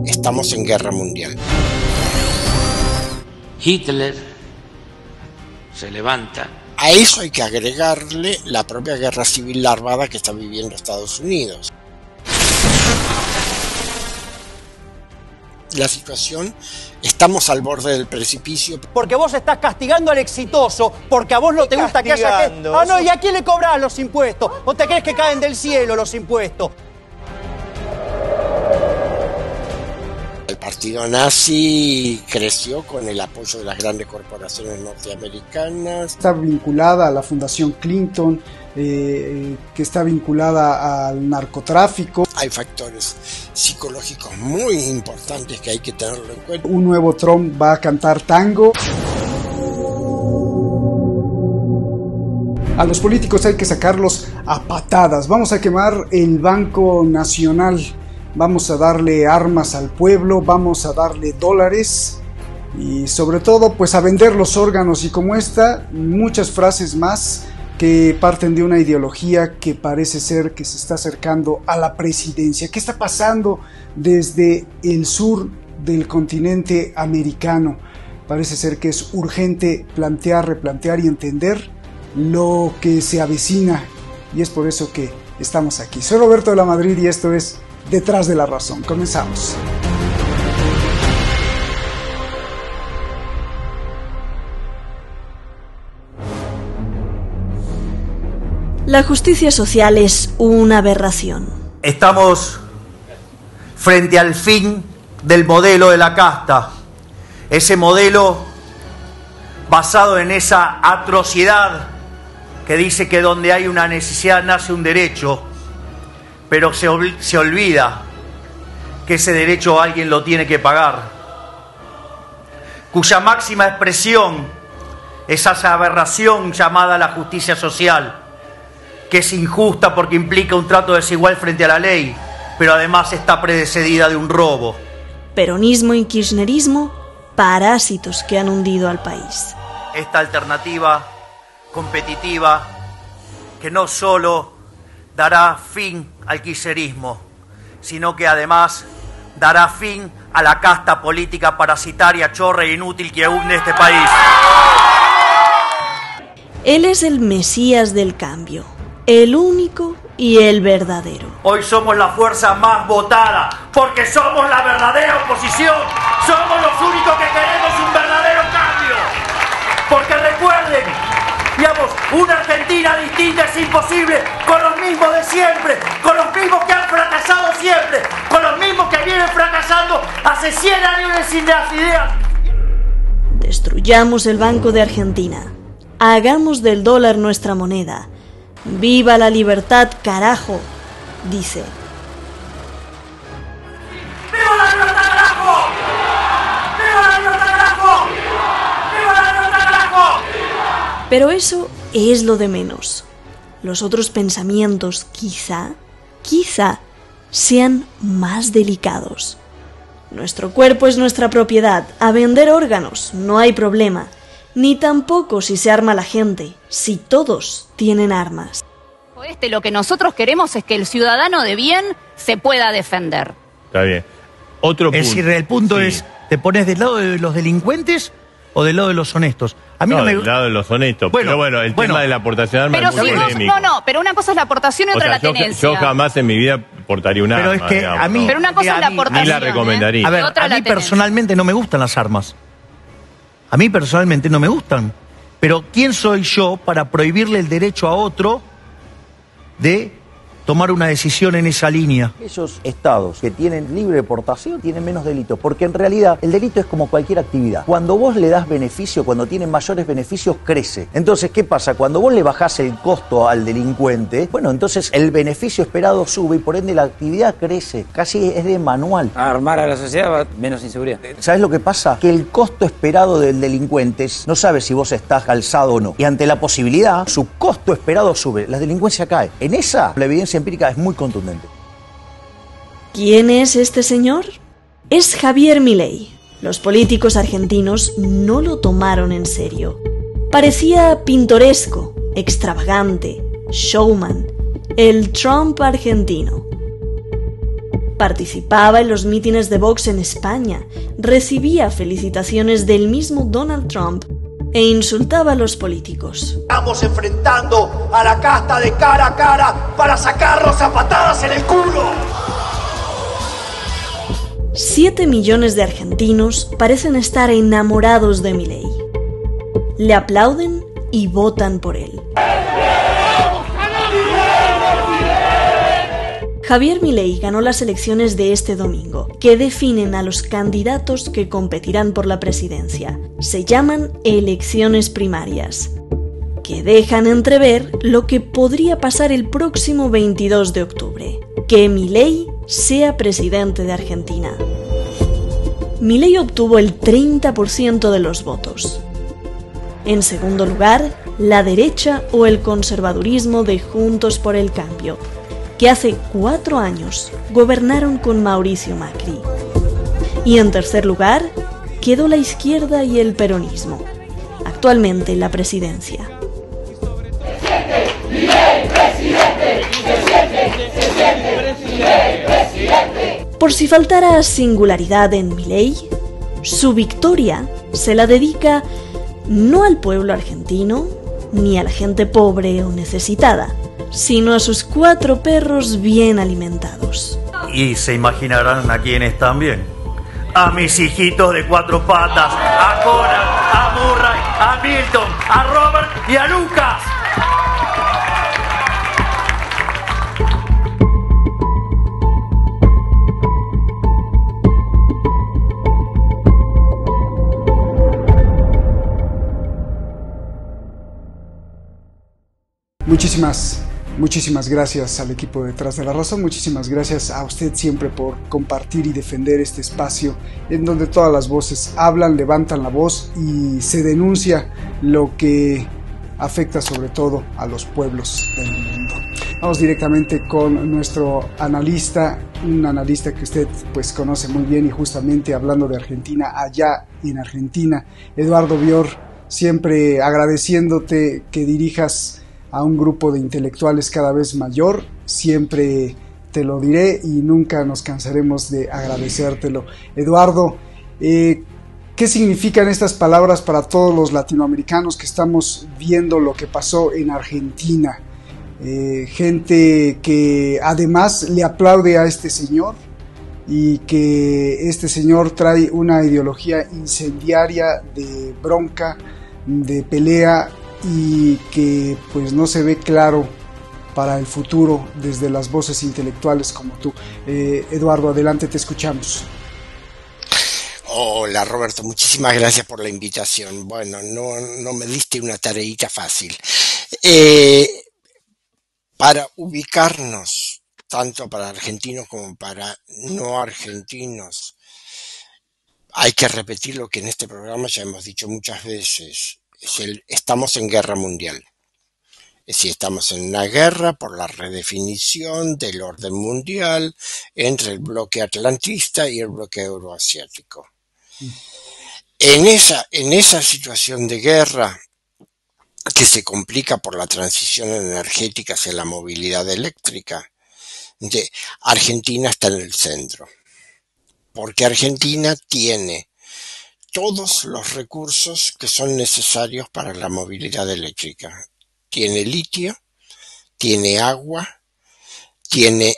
Estamos en guerra mundial. Hitler se levanta. A eso hay que agregarle la propia guerra civil larvada que está viviendo Estados Unidos. La situación, estamos al borde del precipicio. Porque vos estás castigando al exitoso, porque a vos no te gusta que haya gente... Ah, no, ¿y a quién le cobrás los impuestos? ¿O te crees que caen del cielo los impuestos? El partido nazi creció con el apoyo de las grandes corporaciones norteamericanas. Está vinculada a la Fundación Clinton, que está vinculada al narcotráfico. Hay factores psicológicos muy importantes que hay que tenerlo en cuenta. Un nuevo Trump va a cantar tango. A los políticos hay que sacarlos a patadas. Vamos a quemar el Banco Nacional. Vamos a darle armas al pueblo, vamos a darle dólares y sobre todo pues a vender los órganos, y como esta, muchas frases más que parten de una ideología que parece ser que se está acercando a la presidencia. ¿Qué está pasando desde el sur del continente americano? Parece ser que es urgente plantear, replantear y entender lo que se avecina, y es por eso que estamos aquí. Soy Roberto de la Madrid y esto es Detrás de la Razón. Comenzamos. La justicia social es una aberración. Estamos frente al fin del modelo de la casta. Ese modelo basado en esa atrocidad que dice que donde hay una necesidad nace un derecho, pero se olvida que ese derecho alguien lo tiene que pagar, cuya máxima expresión es esa aberración llamada la justicia social, que es injusta porque implica un trato desigual frente a la ley, pero además está precedida de un robo. Peronismo y kirchnerismo, parásitos que han hundido al país. Esta alternativa competitiva que no solo dará fin al kirchnerismo, sino que además dará fin a la casta política parasitaria, chorra e inútil que hunde este país. Él es el Mesías del cambio, el único y el verdadero. Hoy somos la fuerza más votada, porque somos la verdadera oposición. Somos los únicos que queremos un verdadero cambio. Porque recuerden, digamos, una Argentina distinta es imposible con los mismos de siempre, con los mismos que han fracasado siempre, con los mismos que vienen fracasando hace 100 años sin las ideas. Destruyamos el Banco de Argentina. Hagamos del dólar nuestra moneda. ¡Viva la libertad, carajo!, dice. ¡Viva la libertad, carajo! ¡Viva la libertad, carajo! ¡Viva la libertad, carajo! Pero eso es lo de menos. Los otros pensamientos quizá sean más delicados. Nuestro cuerpo es nuestra propiedad. A vender órganos no hay problema. Ni tampoco si se arma la gente, si todos tienen armas. Lo que nosotros queremos es que el ciudadano de bien se pueda defender. Está bien. Otro punto. Es decir, el punto es, ¿te pones del lado de los delincuentes o del lado de los honestos? A mí del lado de los honestos. Pero el tema de la aportación de armas pero es muy polémico. pero una cosa es la aportación y otra la tenencia. Yo jamás en mi vida portaría un arma. Pero es que digamos, a mí... Pero una cosa es la aportación. Ni la recomendaría. A ver, a mí personalmente no me gustan las armas. A mí personalmente no me gustan. Pero ¿quién soy yo para prohibirle el derecho a otro de tomar una decisión en esa línea? Esos estados que tienen libre portación tienen menos delitos, porque en realidad el delito es como cualquier actividad. Cuando vos le das beneficio, cuando tiene mayores beneficios, crece. Entonces, ¿qué pasa? Cuando vos le bajás el costo al delincuente, bueno, entonces el beneficio esperado sube y por ende la actividad crece. Casi es de manual. Armar a la sociedad va menos inseguridad. ¿Sabes lo que pasa? Que el costo esperado del delincuente no sabe si vos estás calzado o no. Y ante la posibilidad, su costo esperado sube. La delincuencia cae. En esa, la evidencia empírica es muy contundente. ¿Quién es este señor? Es Javier Milei. Los políticos argentinos no lo tomaron en serio. Parecía pintoresco, extravagante, showman. el Trump argentino. Participaba en los mítines de Vox en España, recibía felicitaciones del mismo Donald Trump e insultaba a los políticos. Estamos enfrentando a la casta de cara a cara para sacarlos a patadas en el culo. 7 millones de argentinos parecen estar enamorados de Milei. Le aplauden y votan por él. Javier Milei ganó las elecciones de este domingo, que definen a los candidatos que competirán por la presidencia. Se llaman elecciones primarias, que dejan entrever lo que podría pasar el próximo 22 de octubre, que Milei sea presidente de Argentina. Milei obtuvo el 30% de los votos. En segundo lugar, la derecha o el conservadurismo de Juntos por el Cambio, que hace 4 años gobernaron con Mauricio Macri. Y en tercer lugar, quedó la izquierda y el peronismo, actualmente la presidencia. Por si faltara singularidad en Milei, su victoria se la dedica no al pueblo argentino, ni a la gente pobre o necesitada, sino a sus 4 perros bien alimentados. Y se imaginarán a quiénes también. A mis hijitos de 4 patas, a Conan, a Murray, a Milton, a Robert y a Lucas. Muchísimas gracias al equipo detrás de la razón, muchísimas gracias a usted siempre por compartir y defender este espacio en donde todas las voces hablan, levantan la voz y se denuncia lo que afecta sobre todo a los pueblos del mundo. Vamos directamente con nuestro analista, un analista que usted pues conoce muy bien y justamente hablando de Argentina, allá en Argentina, Eduardo Bior, siempre agradeciéndote que dirijas a un grupo de intelectuales cada vez mayor, siempre te lo diré y nunca nos cansaremos de agradecértelo. Eduardo, ¿qué significan estas palabras para todos los latinoamericanos que estamos viendo lo que pasó en Argentina? Gente que además le aplaude a este señor y que este señor trae una ideología incendiaria de bronca, de pelea, y que pues no se ve claro para el futuro desde las voces intelectuales como tú. Eduardo, adelante, te escuchamos. Hola Roberto, muchísimas gracias por la invitación. Bueno, no me diste una tareita fácil. Para ubicarnos, tanto para argentinos como para no argentinos, hay que repetir lo que en este programa ya hemos dicho muchas veces. Estamos en guerra mundial. Es decir, estamos en una guerra por la redefinición del orden mundial entre el bloque atlantista y el bloque euroasiático. En esa situación de guerra, que se complica por la transición energética hacia la movilidad eléctrica, Argentina está en el centro. Porque Argentina tiene todos los recursos que son necesarios para la movilidad eléctrica. Tiene litio, tiene agua, tiene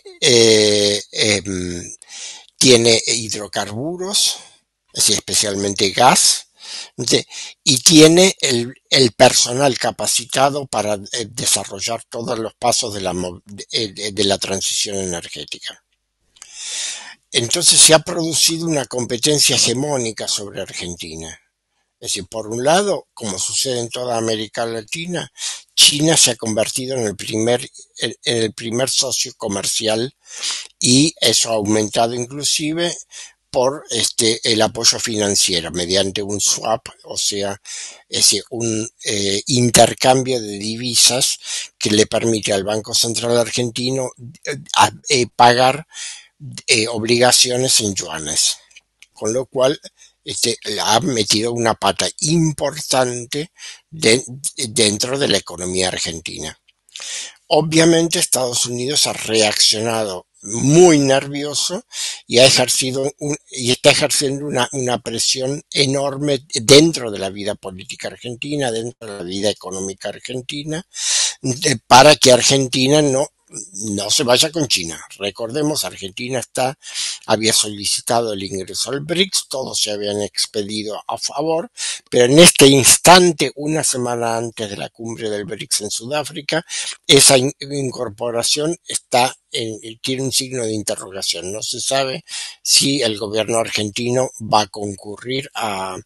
hidrocarburos, es decir, especialmente gas, y tiene el personal capacitado para desarrollar todos los pasos de la transición energética. Entonces se ha producido una competencia hegemónica sobre Argentina. Es decir, por un lado, como sucede en toda América Latina, China se ha convertido en el primer socio comercial y eso ha aumentado inclusive por el apoyo financiero mediante un swap, o sea, es decir, un intercambio de divisas que le permite al Banco Central Argentino pagar obligaciones en yuanes, con lo cual ha metido una pata importante dentro de la economía argentina. obviamente Estados Unidos ha reaccionado muy nervioso y está ejerciendo una presión enorme dentro de la vida política argentina, dentro de la vida económica argentina, para que Argentina no se vaya con China. Recordemos, Argentina había solicitado el ingreso al BRICS, todos se habían expedido a favor, pero en este instante, una semana antes de la cumbre del BRICS en Sudáfrica, esa incorporación tiene un signo de interrogación. No se sabe si el gobierno argentino va a concurrir a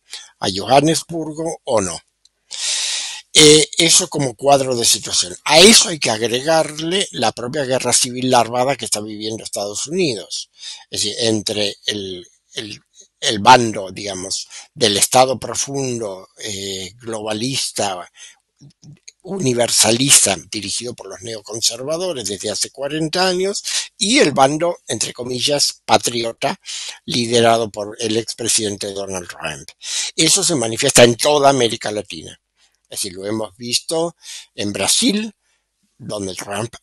Johannesburgo o no. Eso como cuadro de situación. A eso hay que agregarle la propia guerra civil larvada que está viviendo Estados Unidos. Es decir, entre el bando, digamos, del Estado profundo, globalista, universalista, dirigido por los neoconservadores desde hace 40 años, y el bando, entre comillas, patriota, liderado por el expresidente Donald Trump. Eso se manifiesta en toda América Latina. Es decir, lo hemos visto en Brasil, donde Trump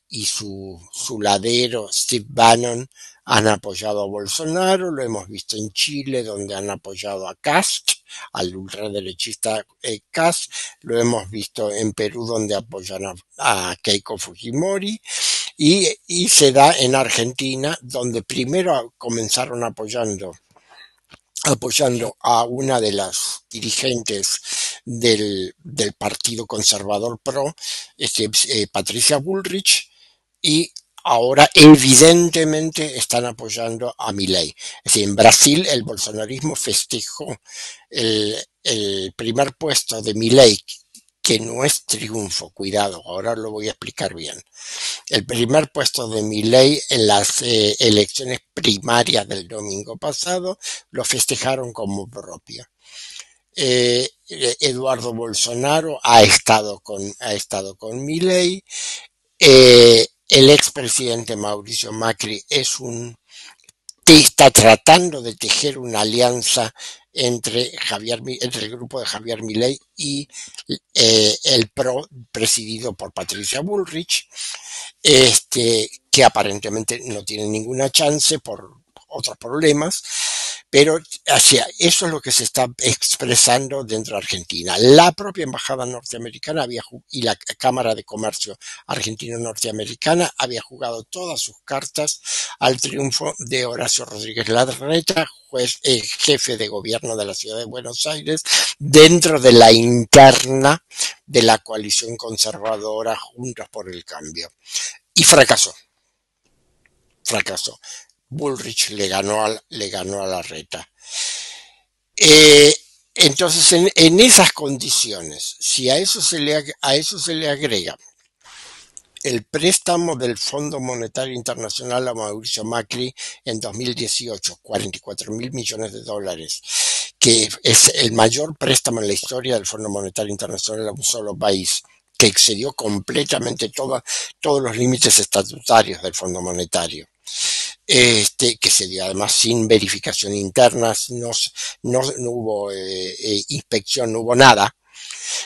y su ladero Steve Bannon han apoyado a Bolsonaro. Lo hemos visto en Chile, donde han apoyado a Kast, al ultraderechista Kast. Lo hemos visto en Perú, donde apoyan a Keiko Fujimori. Y se da en Argentina, donde primero comenzaron apoyando a una de las dirigentes del Partido Conservador PRO, Patricia Bullrich, y ahora evidentemente están apoyando a Milei. Es decir, en Brasil el bolsonarismo festejó el primer puesto de Milei, que no es triunfo, cuidado, ahora lo voy a explicar bien. El primer puesto de Milei en las elecciones primarias del domingo pasado lo festejaron como propio. Eduardo Bolsonaro ha estado con Milei. El expresidente Mauricio Macri está tratando de tejer una alianza entre el grupo de Javier Milei y el PRO presidido por Patricia Bullrich, que aparentemente no tiene ninguna chance por otros problemas, pero eso es lo que se está expresando dentro de Argentina. La propia embajada norteamericana y la Cámara de Comercio argentino-norteamericana había jugado todas sus cartas al triunfo de Horacio Rodríguez Larreta, jefe de gobierno de la ciudad de Buenos Aires, dentro de la interna de la coalición conservadora Juntos por el Cambio. Y fracasó. Bullrich le ganó a Larreta. Entonces, en esas condiciones, si a eso se le agrega el préstamo del Fondo Monetario Internacional a Mauricio Macri en 2018, 44.000 millones de dólares, que es el mayor préstamo en la historia del Fondo Monetario Internacional a un solo país, que excedió completamente todos los límites estatutarios del Fondo Monetario. Que se dio además sin verificación interna, no hubo inspección, no hubo nada,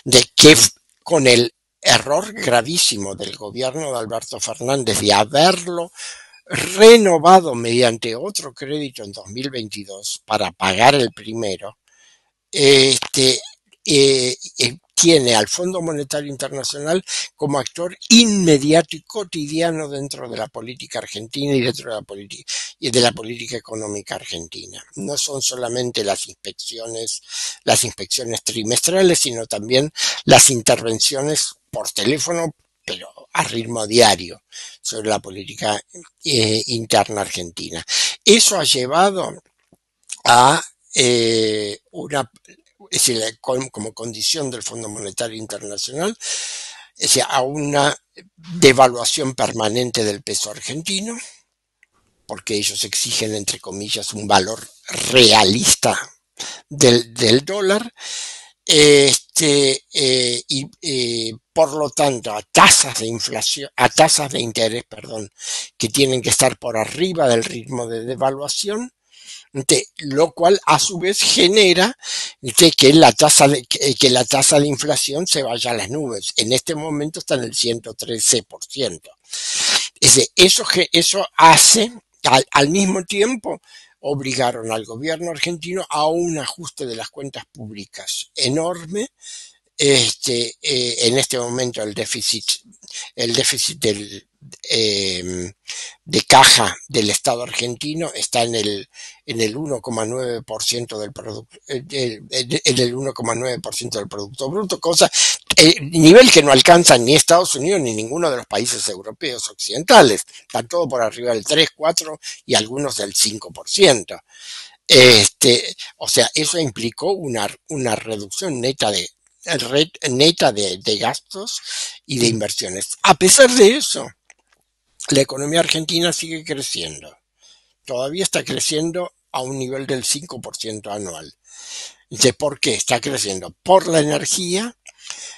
de que con el error gravísimo del gobierno de Alberto Fernández de haberlo renovado mediante otro crédito en 2022 para pagar el primero, tiene al Fondo Monetario Internacional como actor inmediato y cotidiano dentro de la política argentina y dentro de la política económica argentina. No son solamente las inspecciones trimestrales, sino también las intervenciones por teléfono, pero a ritmo diario, sobre la política interna argentina. Eso ha llevado a es decir, como condición del Fondo Monetario Internacional, es decir, a una devaluación permanente del peso argentino, porque ellos exigen, entre comillas, un valor realista del dólar, y por lo tanto a tasas de interés, que tienen que estar por arriba del ritmo de devaluación, Lo cual a su vez genera que la tasa de inflación se vaya a las nubes. En este momento está en el 113%. Eso hace, al mismo tiempo, obligaron al gobierno argentino a un ajuste de las cuentas públicas enorme. En este momento el déficit de caja del Estado argentino está en el 1,9% del producto, en el 1,9% del Producto Bruto, nivel que no alcanza ni Estados Unidos ni ninguno de los países europeos occidentales. Están todo por arriba del 3, 4 y algunos del 5%. O sea, eso implicó una reducción neta de gastos y de inversiones. A pesar de eso, la economía argentina sigue creciendo. Todavía está creciendo a un nivel del 5% anual. ¿Por qué? Está creciendo por la energía,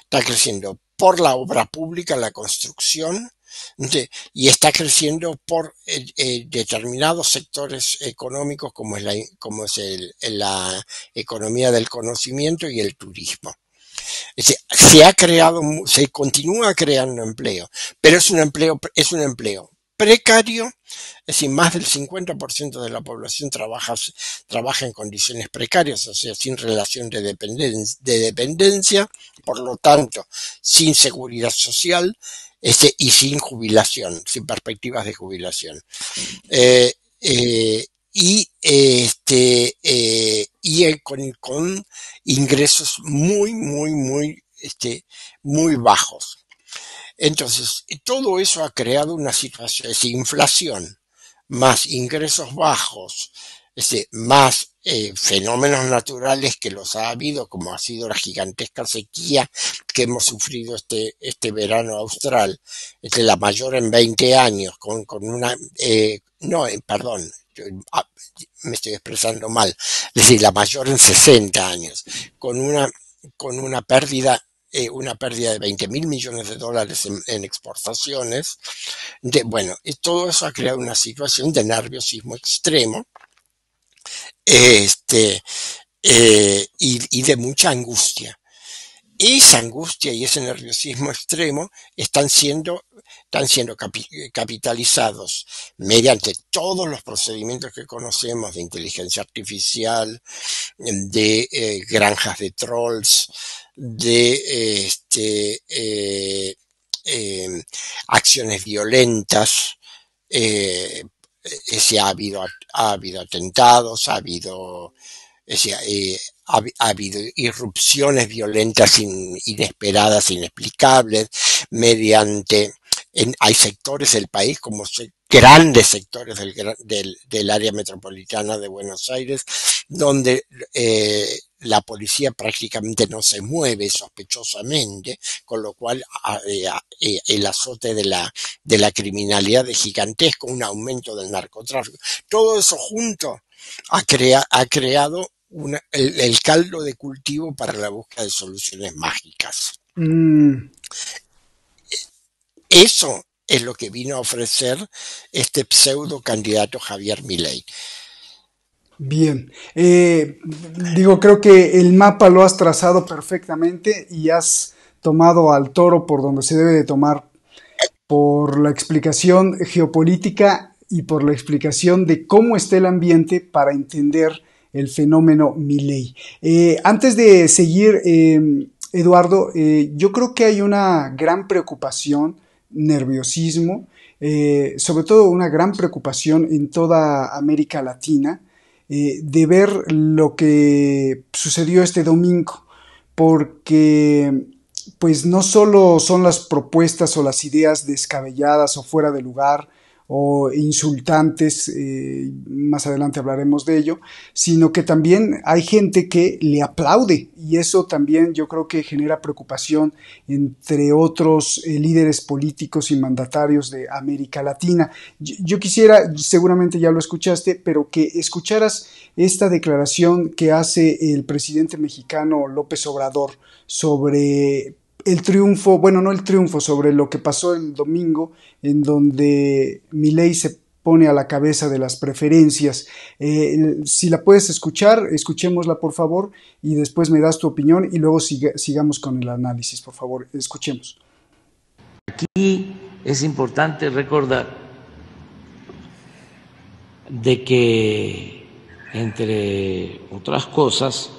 está creciendo por la obra pública, la construcción, y está creciendo por determinados sectores económicos como es la economía del conocimiento y el turismo. Se continúa creando empleo, pero es un empleo precario, es decir, más del 50% de la población trabaja en condiciones precarias, o sea, sin relación de dependencia, por lo tanto, sin seguridad social, y sin jubilación, sin perspectivas de jubilación. Con ingresos muy bajos. Entonces, todo eso ha creado una situación de inflación, más ingresos bajos, más fenómenos naturales que los ha habido, como ha sido la gigantesca sequía que hemos sufrido este verano austral, la mayor en 20 años, me estoy expresando mal, es decir, la mayor en 60 años, con una pérdida de $20.000 millones en exportaciones. Todo eso ha creado una situación de nerviosismo extremo, y de mucha angustia. Esa angustia y ese nerviosismo extremo están siendo capitalizados mediante todos los procedimientos que conocemos de inteligencia artificial, de granjas de trolls, de acciones violentas. Ha habido atentados, ha habido irrupciones violentas inesperadas, inexplicables, hay sectores del país, como grandes sectores del área metropolitana de Buenos Aires, donde la policía prácticamente no se mueve sospechosamente, con lo cual el azote de la criminalidad es gigantesco, un aumento del narcotráfico. Todo eso junto ha creado el caldo de cultivo para la búsqueda de soluciones mágicas. Eso es lo que vino a ofrecer este pseudo candidato Javier Milei. Bien, creo que el mapa lo has trazado perfectamente y has tomado al toro por donde se debe de tomar, por la explicación geopolítica y por la explicación de cómo está el ambiente para entender el fenómeno Milei. Antes de seguir, Eduardo, yo creo que hay una gran preocupación, nerviosismo, sobre todo una gran preocupación en toda América Latina, de ver lo que sucedió este domingo, porque pues no solo son las propuestas o las ideas descabelladas o fuera de lugar o insultantes, más adelante hablaremos de ello, sino que también hay gente que le aplaude, y eso también yo creo que genera preocupación entre otros líderes políticos y mandatarios de América Latina. Yo quisiera, seguramente ya lo escuchaste, pero que escucharas esta declaración que hace el presidente mexicano López Obrador sobre el triunfo, bueno, no el triunfo, sobre lo que pasó el domingo, en donde Milei se pone a la cabeza de las preferencias. Si la puedes escuchar, escuchémosla por favor y después me das tu opinión y luego sigamos con el análisis, por favor, escuchemos. Aquí es importante recordar de que, entre otras cosas,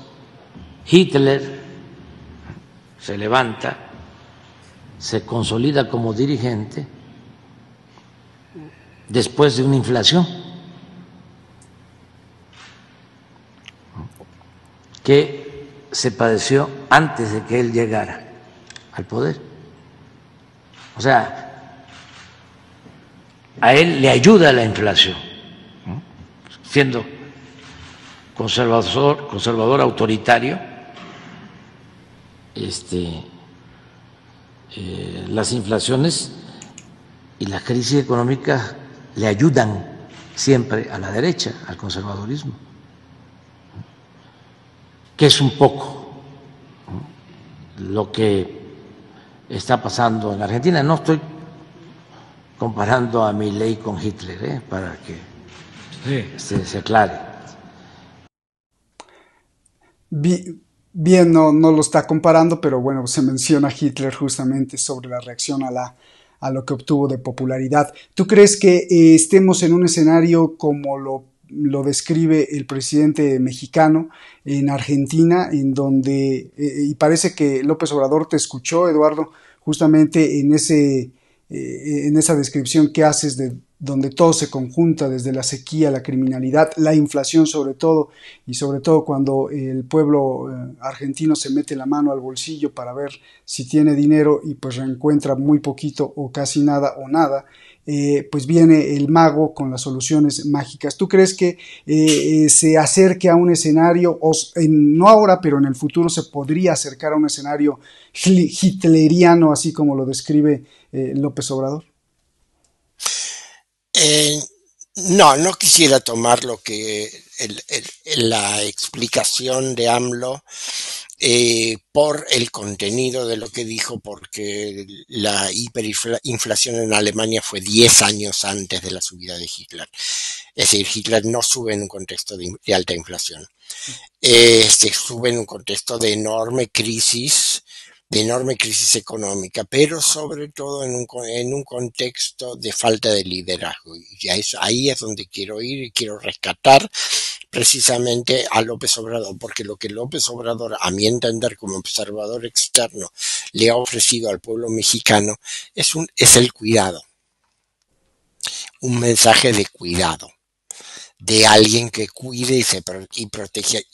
Hitler se levanta, se consolida como dirigente después de una inflación que se padeció antes de que él llegara al poder. O sea, a él le ayuda la inflación, ¿no? Siendo conservador autoritario, las inflaciones y las crisis económicas le ayudan siempre a la derecha, al conservadurismo, que es un poco, ¿no?, lo que está pasando en Argentina. No estoy comparando a Milei con Hitler, para que se aclare. Bien, no lo está comparando, pero bueno, se menciona Hitler justamente sobre la reacción a lo que obtuvo de popularidad. ¿Tú crees que estemos en un escenario como lo describe el presidente mexicano en Argentina, en donde, y parece que López Obrador te escuchó, Eduardo, justamente en esa descripción que haces de donde todo se conjunta, desde la sequía, la criminalidad, la inflación sobre todo, y sobre todo cuando el pueblo argentino se mete la mano al bolsillo para ver si tiene dinero y pues reencuentra muy poquito o casi nada o nada, pues viene el mago con las soluciones mágicas. ¿Tú crees que se acerque a un escenario, no ahora, pero en el futuro se podría acercar a un escenario hitleriano, así como lo describe López Obrador? No quisiera tomar lo que la explicación de AMLO por el contenido de lo que dijo, porque la hiperinflación en Alemania fue 10 años antes de la subida de Hitler. Es decir, Hitler no sube en un contexto de alta inflación. Se sube en un contexto de enorme crisis económica, pero sobre todo en un contexto de falta de liderazgo. Y ahí es donde quiero ir y quiero rescatar precisamente a López Obrador, porque lo que López Obrador, a mi entender como observador externo, le ha ofrecido al pueblo mexicano es el cuidado, un mensaje de cuidado, de alguien que cuide y protege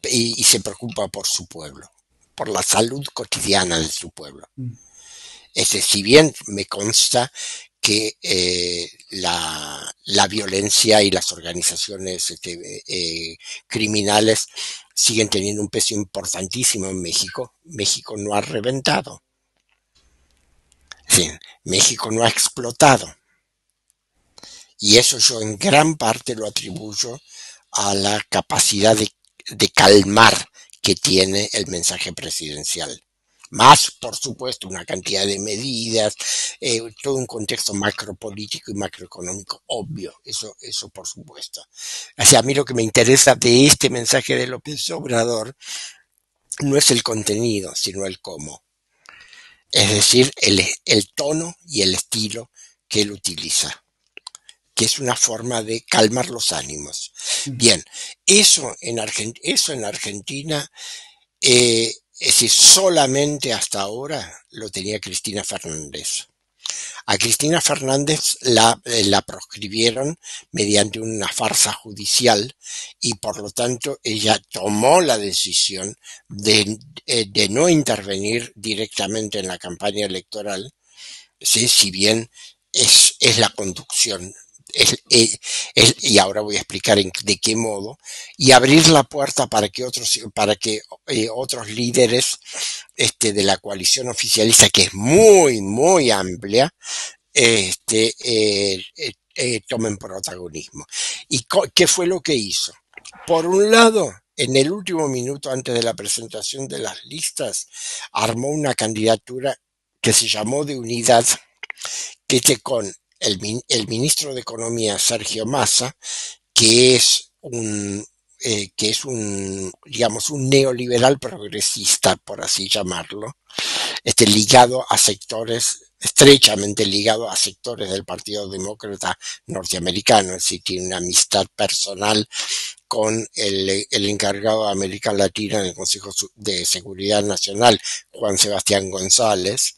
y se preocupa por su pueblo, por la salud cotidiana de su pueblo. Si bien me consta que la violencia y las organizaciones criminales siguen teniendo un peso importantísimo en México, México no ha reventado. Sí, México no ha explotado. Y eso yo en gran parte lo atribuyo a la capacidad de calmar que tiene el mensaje presidencial. Más, por supuesto, una cantidad de medidas, todo un contexto macropolítico y macroeconómico, obvio, eso por supuesto. O sea, a mí lo que me interesa de este mensaje de López Obrador no es el contenido, sino el cómo. Es decir, el tono y el estilo que él utiliza, que es una forma de calmar los ánimos. Bien, eso en Argentina, es decir, solamente hasta ahora lo tenía Cristina Fernández. A Cristina Fernández la proscribieron mediante una farsa judicial y por lo tanto ella tomó la decisión de no intervenir directamente en la campaña electoral, ¿sí? Si bien es la conducción. Y ahora voy a explicar de qué modo, y abrir la puerta para que otros líderes de la coalición oficialista, que es muy, muy amplia, tomen protagonismo. ¿Y qué fue lo que hizo? Por un lado, en el último minuto antes de la presentación de las listas, armó una candidatura que se llamó de unidad, que con el ministro de Economía, Sergio Massa, que es digamos, un neoliberal progresista, por así llamarlo, ligado a sectores, estrechamente ligado a sectores del Partido Demócrata norteamericano, es decir, tiene una amistad personal con el encargado de América Latina en el Consejo de Seguridad Nacional, Juan Sebastián González.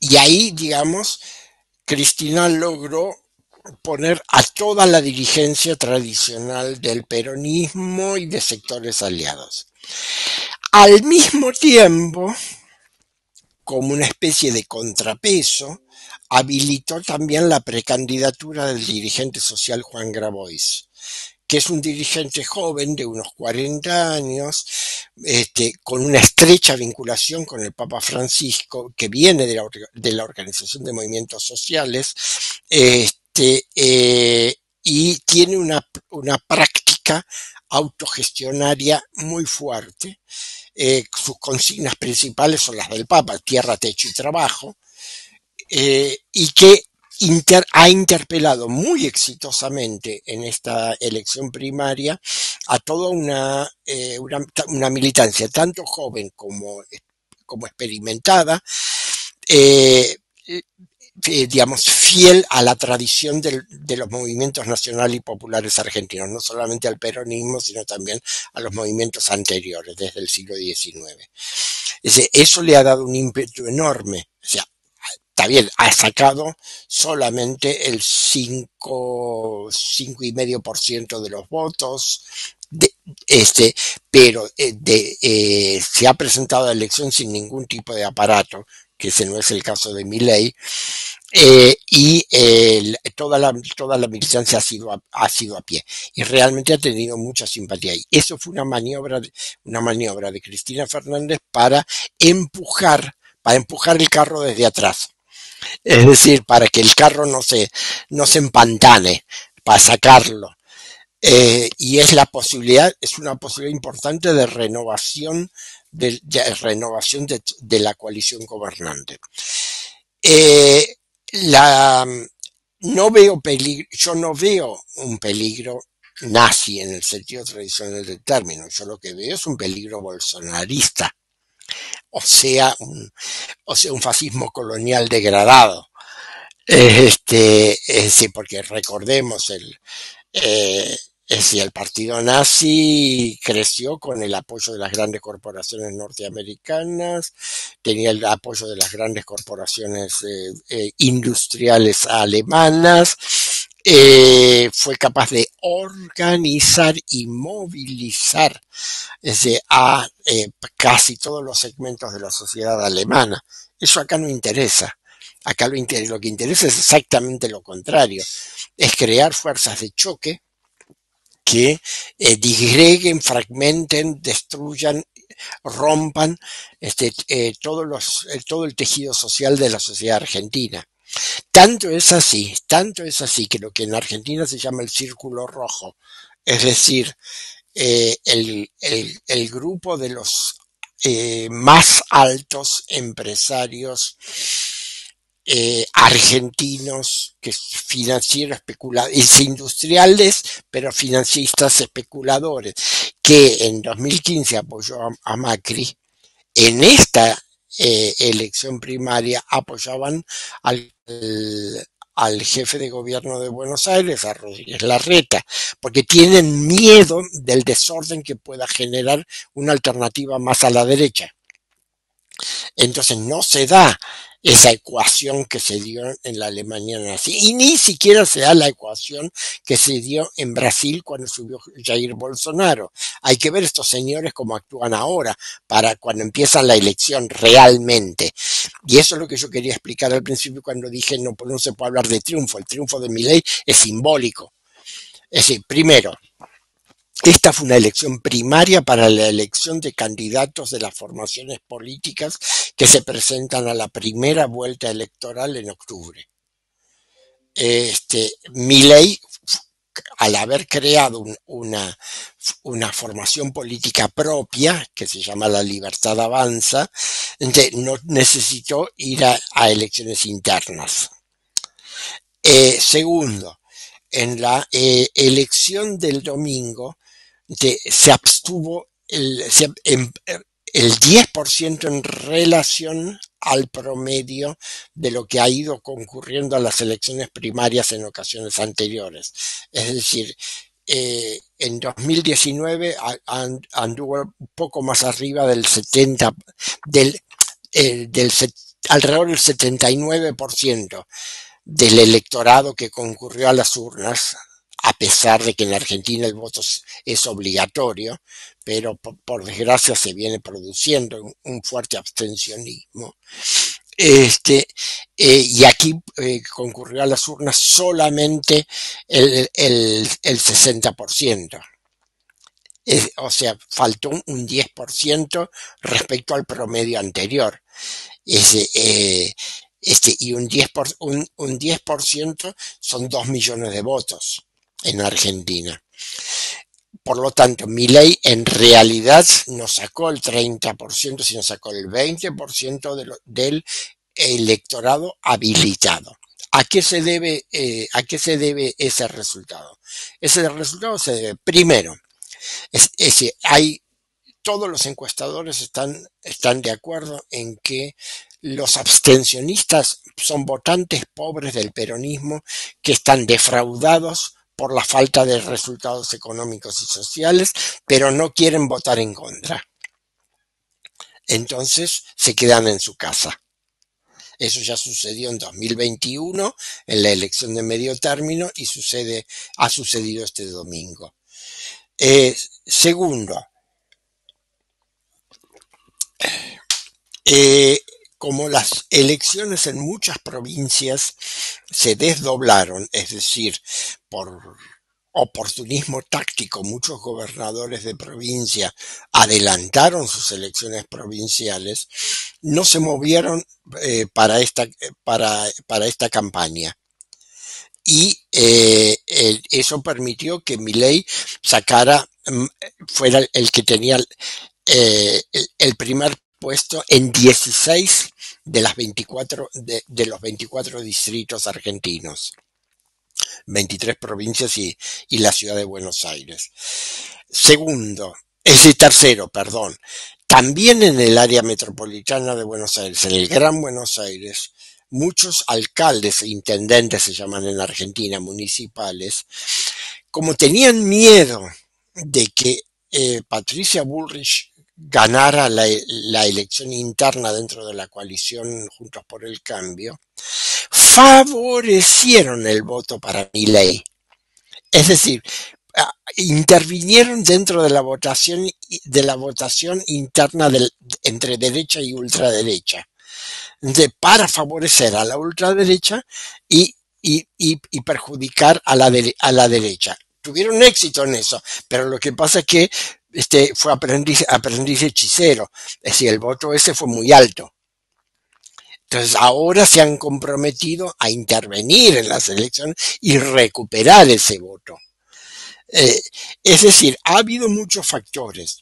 Y ahí, digamos, Cristina logró poner a toda la dirigencia tradicional del peronismo y de sectores aliados. Al mismo tiempo, como una especie de contrapeso, habilitó también la precandidatura del dirigente social Juan Grabois, que es un dirigente joven de unos 40 años, con una estrecha vinculación con el Papa Francisco, que viene de la Organización de Movimientos Sociales, y tiene una práctica autogestionaria muy fuerte. Sus consignas principales son las del Papa, tierra, techo y trabajo, y que ha interpelado muy exitosamente en esta elección primaria a toda una militancia, tanto joven como experimentada, digamos, fiel a la tradición de los movimientos nacionales y populares argentinos, no solamente al peronismo, sino también a los movimientos anteriores, desde el siglo XIX. Eso le ha dado un ímpetu enorme. O sea, está bien, ha sacado solamente el 5,5% de los votos, pero se ha presentado a la elección sin ningún tipo de aparato, que ese no es el caso de Milei, y toda la militancia ha sido a pie, y realmente ha tenido mucha simpatía. Y eso fue una maniobra de Cristina Fernández para empujar el carro desde atrás. Es decir, para que el carro no se empantane, para sacarlo. Y es una posibilidad importante de renovación de la coalición gobernante. Yo no veo un peligro nazi en el sentido tradicional del término. Yo lo que veo es un peligro bolsonarista, o sea, un fascismo colonial degradado. Sí, porque recordemos el partido nazi creció con el apoyo de las grandes corporaciones norteamericanas, tenía el apoyo de las grandes corporaciones industriales alemanas, fue capaz de organizar y movilizar a casi todos los segmentos de la sociedad alemana. Eso acá no interesa. Acá lo que interesa es exactamente lo contrario, es crear fuerzas de choque que disgreguen, fragmenten, destruyan, rompan todo el tejido social de la sociedad argentina. Tanto es así que lo que en Argentina se llama el círculo rojo, es decir, el grupo de los más altos empresarios argentinos, que financieros especuladores, industriales, pero financistas especuladores, que en 2015 apoyó a Macri, en esta elección primaria apoyaban al jefe de gobierno de Buenos Aires, a Rodríguez Larreta, porque tienen miedo del desorden que pueda generar una alternativa más a la derecha. Entonces no se da esa ecuación que se dio en la Alemania nazi, y ni siquiera se da la ecuación que se dio en Brasil cuando subió Jair Bolsonaro. Hay que ver estos señores cómo actúan ahora, para cuando empiezan la elección realmente. Y eso es lo que yo quería explicar al principio cuando dije no se puede hablar de triunfo. El triunfo de Milei es simbólico. Es decir, primero, esta fue una elección primaria para la elección de candidatos de las formaciones políticas que se presentan a la primera vuelta electoral en octubre. Milei al haber creado una formación política propia, que se llama La Libertad Avanza, no necesitó ir a elecciones internas. Segundo, en la elección del domingo se abstuvo el 10% en relación al promedio de lo que ha ido concurriendo a las elecciones primarias en ocasiones anteriores. Es decir, en 2019 anduvo un poco más arriba del 70, alrededor del 79% del electorado que concurrió a las urnas, a pesar de que en Argentina el voto es obligatorio, pero por desgracia se viene produciendo un fuerte abstencionismo. Y aquí concurrió a las urnas solamente el 60%. O sea, faltó un 10% respecto al promedio anterior. Y un 10% son 2 millones de votos en Argentina. Por lo tanto, Milei en realidad no sacó el 30%, sino sacó el 20% del electorado habilitado. ¿A qué se debe ese resultado? Ese resultado se debe, primero, todos los encuestadores están de acuerdo en que los abstencionistas son votantes pobres del peronismo que están defraudados por la falta de resultados económicos y sociales, pero no quieren votar en contra. Entonces se quedan en su casa. Eso ya sucedió en 2021, en la elección de medio término, y ha sucedido este domingo. Segundo, como las elecciones en muchas provincias se desdoblaron, es decir, por oportunismo táctico, muchos gobernadores de provincia adelantaron sus elecciones provinciales, no se movieron para esta campaña. Y eso permitió que Milei fuera el que tenía el primer puesto en 16 de los 24 distritos argentinos, 23 provincias y la ciudad de Buenos Aires. Tercero, también en el área metropolitana de Buenos Aires, en el Gran Buenos Aires, muchos alcaldes e intendentes, se llaman en Argentina, municipales, como tenían miedo de que Patricia Bullrich ganara la elección interna dentro de la coalición Juntos por el Cambio, favorecieron el voto para Milei. Es decir, intervinieron dentro de la votación interna entre derecha y ultraderecha, para favorecer a la ultraderecha y perjudicar a la derecha. Tuvieron éxito en eso, pero lo que pasa es que fue aprendiz hechicero, es decir, el voto ese fue muy alto. Entonces ahora se han comprometido a intervenir en las elecciones y recuperar ese voto. Es decir, ha habido muchos factores.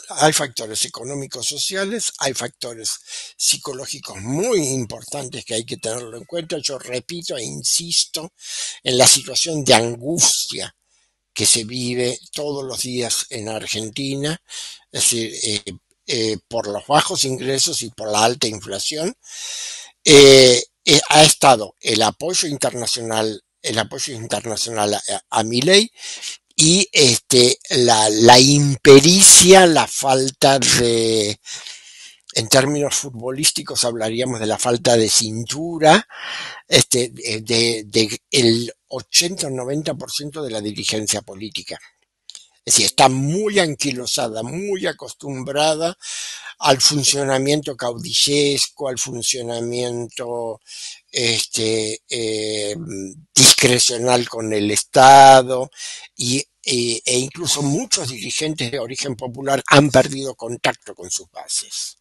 Hay factores económicos sociales, hay factores psicológicos muy importantes que hay que tenerlo en cuenta. Yo repito e insisto en la situación de angustia que se vive todos los días en Argentina, es decir, por los bajos ingresos y por la alta inflación. Ha estado el apoyo internacional a Milei y la impericia, la falta de, en términos futbolísticos hablaríamos de la falta de cintura, el 80 o 90% de la dirigencia política. Es decir, está muy anquilosada, muy acostumbrada al funcionamiento caudillesco, al funcionamiento discrecional con el Estado e incluso muchos dirigentes de origen popular han perdido contacto con sus bases.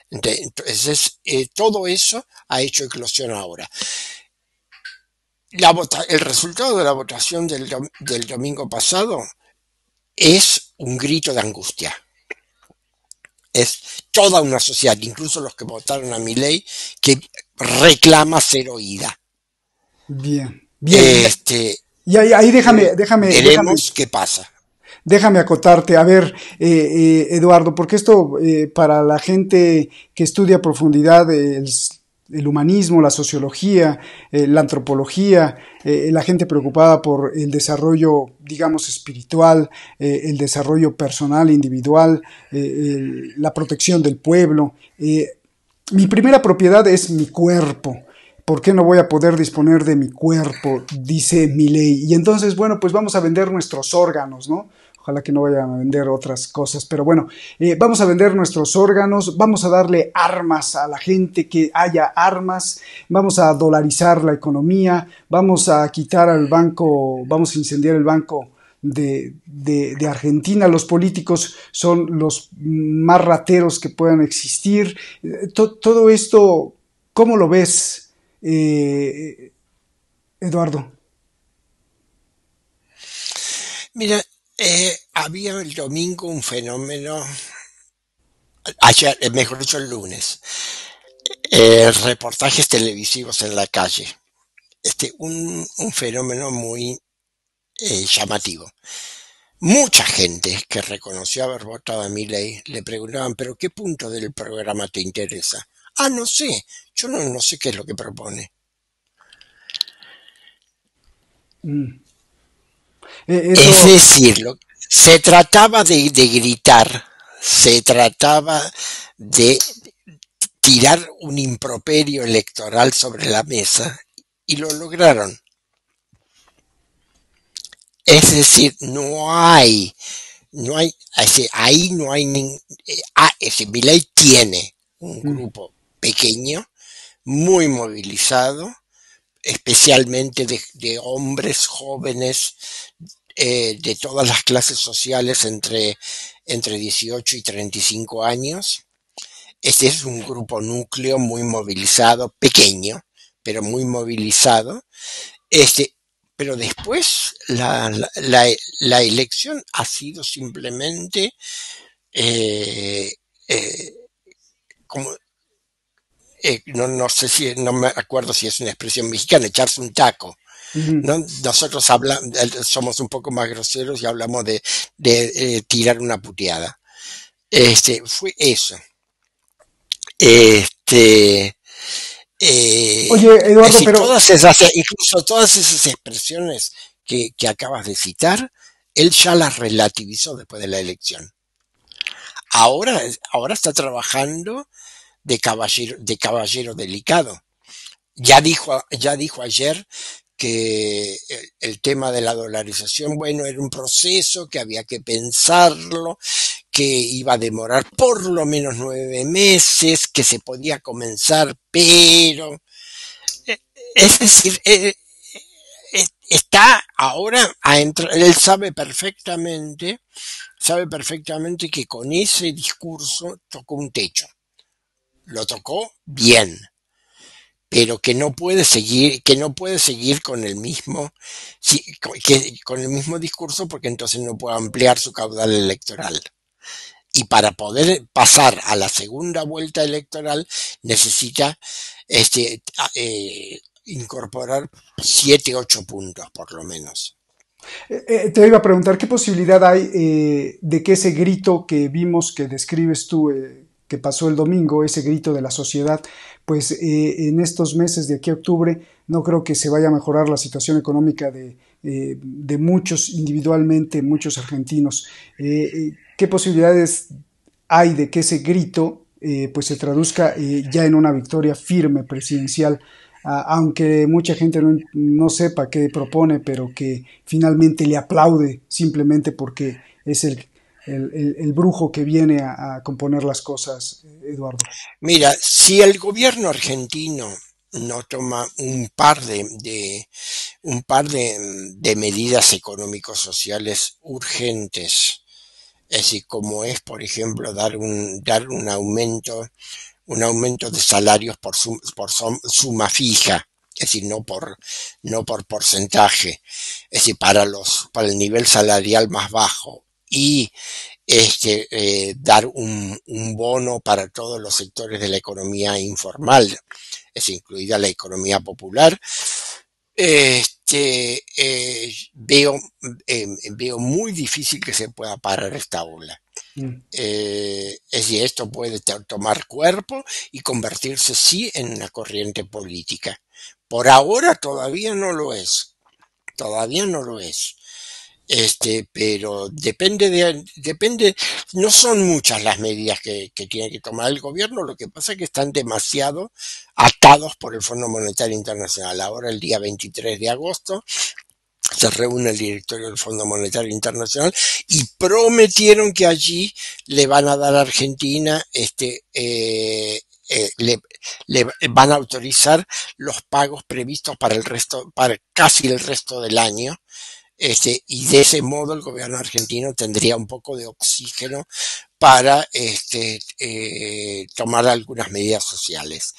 Entonces, todo eso ha hecho eclosión ahora. el resultado de la votación del domingo pasado es un grito de angustia. Es toda una sociedad, incluso los que votaron a Milei, que reclama ser oída. Bien. Y ahí veremos qué pasa. Déjame acotarte. A ver, Eduardo, porque esto para la gente que estudia a profundidad el humanismo, la sociología, la antropología, la gente preocupada por el desarrollo, digamos, espiritual, el desarrollo personal, individual, la protección del pueblo. Mi primera propiedad es mi cuerpo. ¿Por qué no voy a poder disponer de mi cuerpo? Dice Milei. Y entonces, bueno, pues vamos a vender nuestros órganos, ¿no? Ojalá que no vayan a vender otras cosas, pero bueno, vamos a vender nuestros órganos, vamos a darle armas a la gente, que haya armas, vamos a dolarizar la economía, vamos a quitar al banco, vamos a incendiar el banco de Argentina. Los políticos son los más rateros que puedan existir. Todo esto, ¿cómo lo ves, Eduardo? Mira, había el domingo un fenómeno, ayer, mejor dicho el lunes, reportajes televisivos en la calle. Un fenómeno muy llamativo. Mucha gente que reconoció haber votado a Milei le preguntaban, ¿pero qué punto del programa te interesa? Ah, no sé, yo no sé qué es lo que propone. Es decir, se trataba de gritar, se trataba de tirar un improperio electoral sobre la mesa y lo lograron. Es decir, ahí no hay Milei tiene un grupo pequeño, muy movilizado, especialmente de hombres jóvenes de todas las clases sociales entre 18 y 35 años. Este es un grupo núcleo muy movilizado, pequeño, pero muy movilizado. Pero después la elección ha sido simplemente como no sé si, no me acuerdo si es una expresión mexicana, echarse un taco. ¿No? Nosotros somos un poco más groseros y hablamos de tirar una puteada. Fue eso. Oye, Eduardo, pero incluso todas esas expresiones que acabas de citar, él ya las relativizó después de la elección. Ahora está trabajando de caballero delicado. Ya dijo ayer que el tema de la dolarización, bueno, era un proceso que había que pensarlo, que iba a demorar por lo menos 9 meses, que se podía comenzar, pero es decir, está ahora a entrar. Él sabe perfectamente que con ese discurso tocó un techo. Lo tocó bien, pero que no puede seguir con el mismo discurso, porque entonces no puede ampliar su caudal electoral. Y para poder pasar a la segunda vuelta electoral necesita incorporar 7, 8 puntos por lo menos. Te iba a preguntar, ¿qué posibilidad hay de que ese grito que vimos, que describes tú, que pasó el domingo, ese grito de la sociedad, pues en estos meses de aquí a octubre no creo que se vaya a mejorar la situación económica de muchos individualmente, muchos argentinos? ¿Qué posibilidades hay de que ese grito pues se traduzca ya en una victoria firme presidencial? Aunque mucha gente no sepa qué propone, pero que finalmente le aplaude simplemente porque es el brujo que viene a componer las cosas, Eduardo. Mira, si el gobierno argentino no toma un par de medidas económico-sociales urgentes, es decir, como es, por ejemplo, dar un aumento de salarios por suma fija, es decir, no por porcentaje, es decir, para el nivel salarial más bajo, y dar un bono para todos los sectores de la economía informal, es decir, incluida la economía popular. Veo muy difícil que se pueda parar esta ola. Es decir, esto puede tomar cuerpo y convertirse sí en una corriente política. Por ahora todavía no lo es. Todavía no lo es. Pero depende, no son muchas las medidas que tiene que tomar el gobierno, lo que pasa es que están demasiado atados por el Fondo Monetario Internacional. Ahora, el día 23 de agosto, se reúne el directorio del Fondo Monetario Internacional y prometieron que allí le van a dar a Argentina, le van a autorizar los pagos previstos para casi el resto del año. Y de ese modo el gobierno argentino tendría un poco de oxígeno para tomar algunas medidas sociales.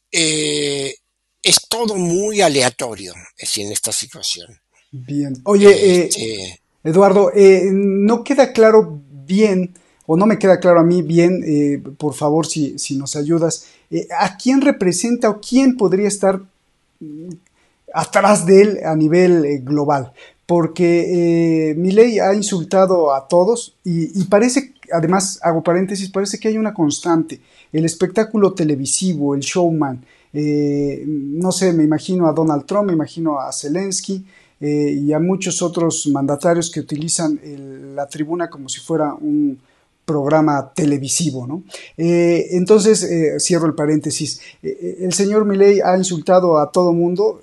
Es todo muy aleatorio, en esta situación. Bien. Oye, Eduardo, no queda claro bien, o no me queda claro a mí bien, por favor, si nos ayudas, ¿a quién representa o quién podría estar atrás de él a nivel global? Porque Milei ha insultado a todos y parece, además, hago paréntesis, parece que hay una constante. El espectáculo televisivo, el showman, no sé, me imagino a Donald Trump, me imagino a Zelensky y a muchos otros mandatarios que utilizan la tribuna como si fuera un programa televisivo, ¿no? Entonces, cierro el paréntesis. El señor Milei ha insultado a todo mundo,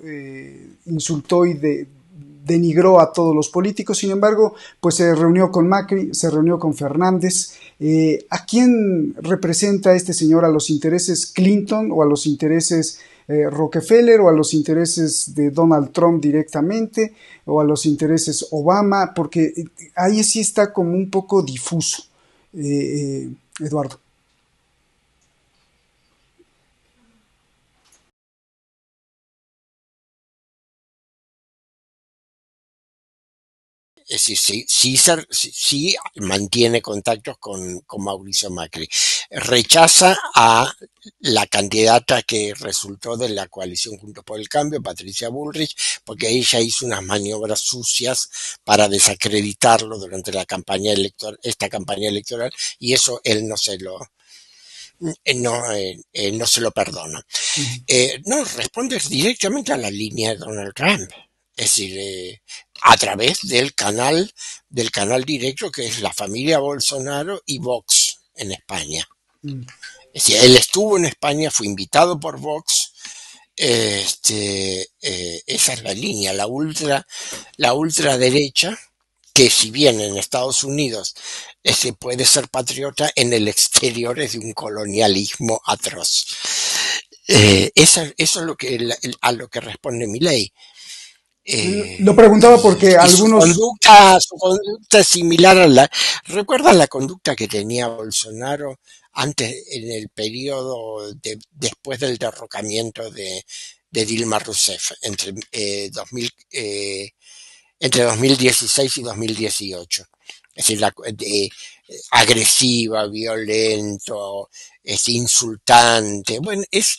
insultó y denigró a todos los políticos. Sin embargo, pues se reunió con Macri, se reunió con Fernández. ¿A quién representa este señor? ¿A los intereses Clinton o a los intereses Rockefeller o a los intereses de Donald Trump directamente o a los intereses Obama? Porque ahí sí está como un poco difuso, Eduardo. Sí mantiene contactos con Mauricio Macri. Rechaza a la candidata que resultó de la coalición Juntos por el Cambio, Patricia Bullrich, porque ella hizo unas maniobras sucias para desacreditarlo durante esta campaña electoral, y eso él no se lo perdona. No, responde directamente a la línea de Donald Trump. Es decir, a través del canal directo que es la familia Bolsonaro y Vox en España. Es decir, él estuvo en España, fue invitado por Vox. Esa es la línea, la ultraderecha, que si bien en Estados Unidos puede ser patriota, en el exterior es de un colonialismo atroz. Eso es a lo que responde Milei. Lo preguntaba porque algunos... Su conducta es similar a ¿recuerdas la conducta que tenía Bolsonaro antes, en el periodo después del derrocamiento de Dilma Rousseff entre 2016 y 2018? Es decir, agresiva, violento, insultante. Bueno, es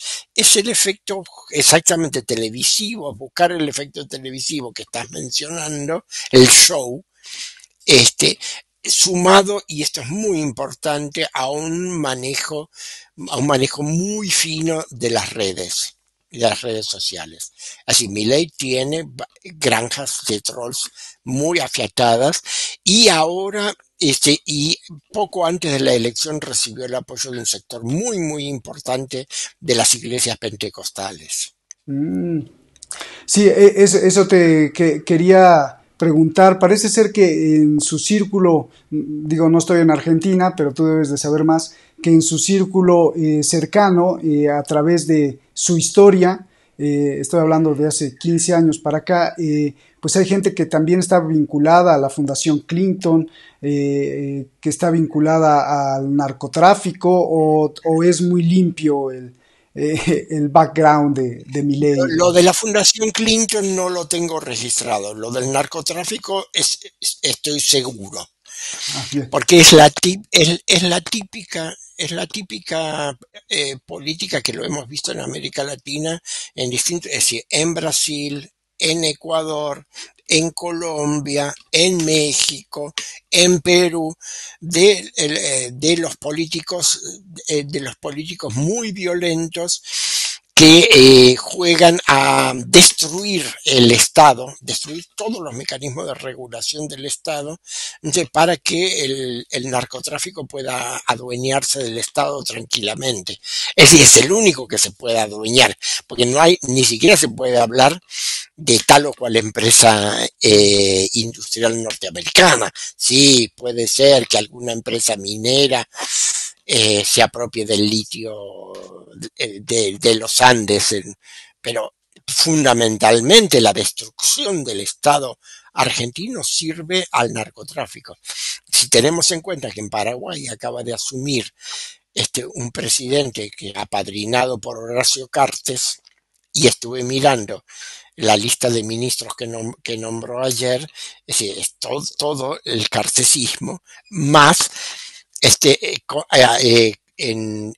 el efecto exactamente televisivo, buscar el efecto televisivo que estás mencionando, el show, sumado, y esto es muy importante, a un manejo muy fino de las redes sociales. Así, Milei tiene granjas de trolls muy afiatadas, y ahora, y poco antes de la elección recibió el apoyo de un sector muy, muy importante de las iglesias pentecostales. Sí, eso te quería preguntar. Parece ser que en su círculo, digo, no estoy en Argentina, pero tú debes de saber más, que en su círculo cercano, a través de su historia, estoy hablando de hace 15 años para acá, pues hay gente que también está vinculada a la Fundación Clinton, que está vinculada al narcotráfico, o es muy limpio el background de Milei. Lo de la Fundación Clinton no lo tengo registrado. Lo del narcotráfico estoy seguro. Porque es la típica política que lo hemos visto en América Latina, es decir, en Brasil, en Ecuador, en Colombia, en México, en Perú, de los políticos muy violentos que juegan a destruir el Estado, destruir todos los mecanismos de regulación del Estado, para que el narcotráfico pueda adueñarse del Estado tranquilamente. Es decir, es el único que se puede adueñar, porque ni siquiera se puede hablar de tal o cual empresa industrial norteamericana. Sí, puede ser que alguna empresa minera se apropie del litio de los Andes, pero fundamentalmente la destrucción del Estado argentino sirve al narcotráfico. Si tenemos en cuenta que en Paraguay acaba de asumir un presidente que apadrinado por Horacio Cartes, y estuve mirando la lista de ministros que nombró ayer, es decir, es todo el cartesismo, más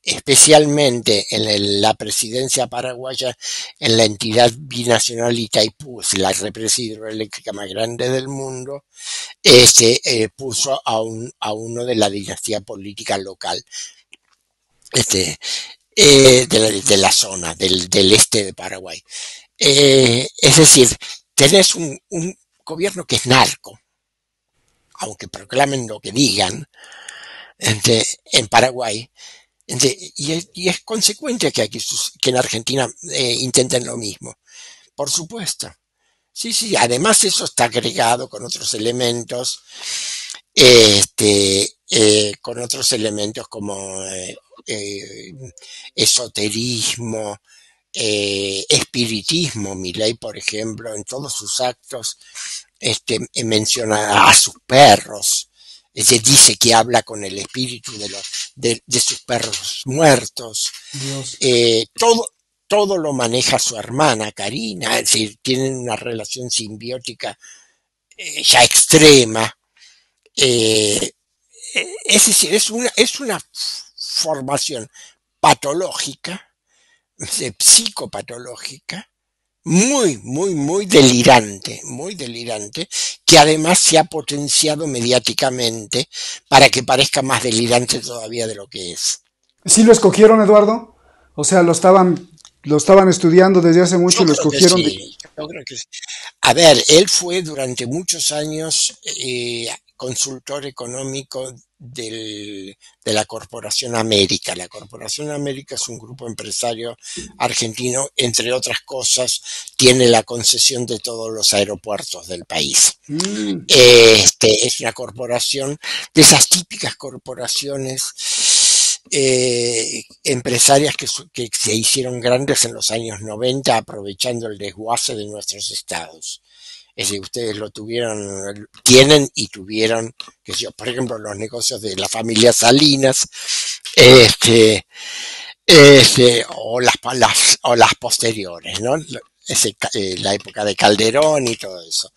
especialmente en la presidencia paraguaya, en la entidad binacional Itaipú, la represa hidroeléctrica más grande del mundo, puso a uno de la dinastía política local, de la zona del este de Paraguay. Es decir, tenés un gobierno que es narco, aunque proclamen lo que digan, en Paraguay, y es consecuente que en Argentina intenten lo mismo, por supuesto. Sí, además eso está agregado con otros elementos, como esoterismo, espiritismo. Milei, por ejemplo, en todos sus actos menciona a sus perros. Dice que habla con el espíritu de sus perros muertos. Todo lo maneja su hermana Karina, es decir, tienen una relación simbiótica ya extrema. Es decir, es una formación patológica, psicopatológica, muy delirante, que además se ha potenciado mediáticamente para que parezca más delirante todavía de lo que es. ¿Sí lo escogieron, Eduardo? O sea, lo estaban estudiando desde hace mucho y lo escogieron. Sí, yo creo que sí. A ver, él fue durante muchos años consultor económico de la Corporación América. La Corporación América es un grupo empresario argentino, entre otras cosas, tiene la concesión de todos los aeropuertos del país. Es una corporación, de esas típicas corporaciones empresarias que se hicieron grandes en los años 90, aprovechando el desguace de nuestros estados. Es decir, ustedes tienen y tuvieron, por ejemplo, los negocios de la familia Salinas, o las posteriores, ¿no? La época de Calderón y todo eso.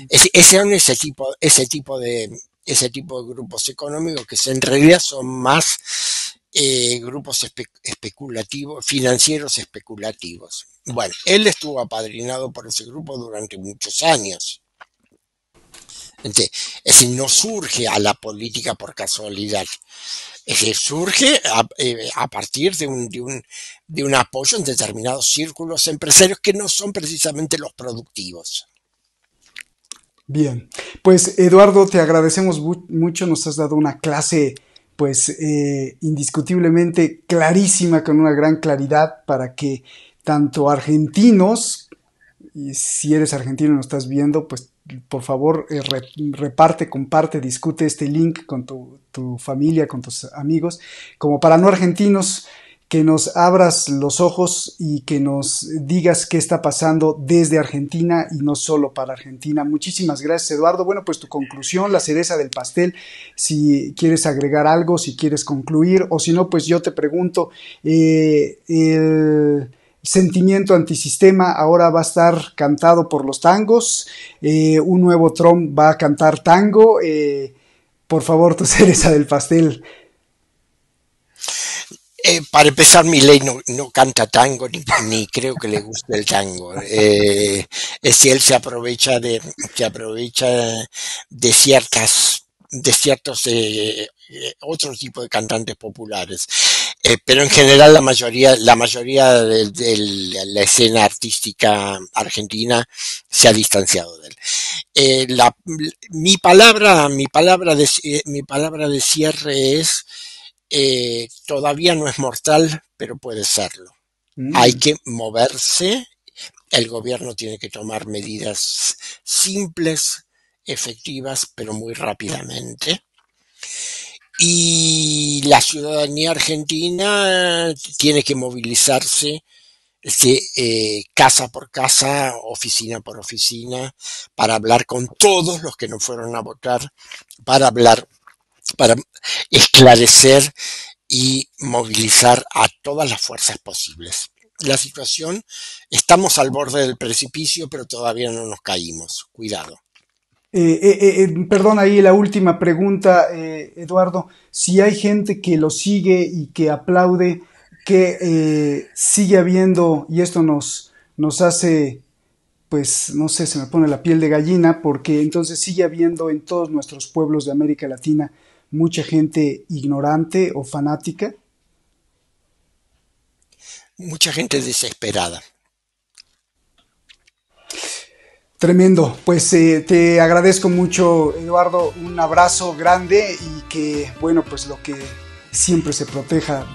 Ese tipo de grupos económicos que en realidad son más grupos especulativos, financieros especulativos. Bueno, él estuvo apadrinado por ese grupo durante muchos años. Es decir, no surge a la política por casualidad. Es decir, surge a partir de un apoyo en determinados círculos empresarios que no son precisamente los productivos. Bien, pues Eduardo, te agradecemos mucho, nos has dado una clase indiscutiblemente clarísima, con una gran claridad, para que tanto argentinos, y si eres argentino y nos estás viendo, pues por favor comparte, discute este link con tu familia, con tus amigos, como para no argentinos que nos abras los ojos y que nos digas qué está pasando desde Argentina y no solo para Argentina. Muchísimas gracias, Eduardo. Bueno, pues tu conclusión, la cereza del pastel, si quieres agregar algo, si quieres concluir, o si no, pues yo te pregunto, el sentimiento antisistema ahora va a estar cantado por los tangos, un nuevo Trump va a cantar tango, por favor, tu cereza del pastel. Para empezar, Milei no canta tango ni creo que le guste el tango. Si él se aprovecha de ciertos otro tipo de cantantes populares. Pero en general la mayoría de la escena artística argentina se ha distanciado de él. Mi palabra de cierre es: todavía no es mortal, pero puede serlo. Hay que moverse, el gobierno tiene que tomar medidas simples, efectivas, pero muy rápidamente. Y la ciudadanía argentina tiene que movilizarse casa por casa, oficina por oficina, para hablar con todos los que no fueron a votar, para esclarecer y movilizar a todas las fuerzas posibles. La situación, estamos al borde del precipicio, pero todavía no nos caímos. Cuidado. Perdón, ahí la última pregunta, Eduardo. Si hay gente que lo sigue y que aplaude, que sigue habiendo, y esto nos hace, pues, no sé, se me pone la piel de gallina, porque entonces sigue habiendo en todos nuestros pueblos de América Latina mucha gente ignorante o fanática. Mucha gente desesperada. Tremendo, pues te agradezco mucho, Eduardo, un abrazo grande y que, bueno, pues lo que siempre se proteja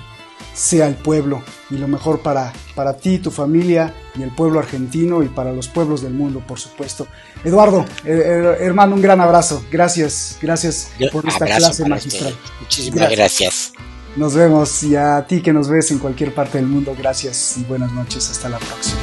sea el pueblo y lo mejor para ti, tu familia y el pueblo argentino y para los pueblos del mundo, por supuesto. Eduardo, hermano, un gran abrazo, gracias por esta clase magistral. Muchísimas gracias. Nos vemos, y a ti que nos ves en cualquier parte del mundo, gracias y buenas noches, hasta la próxima.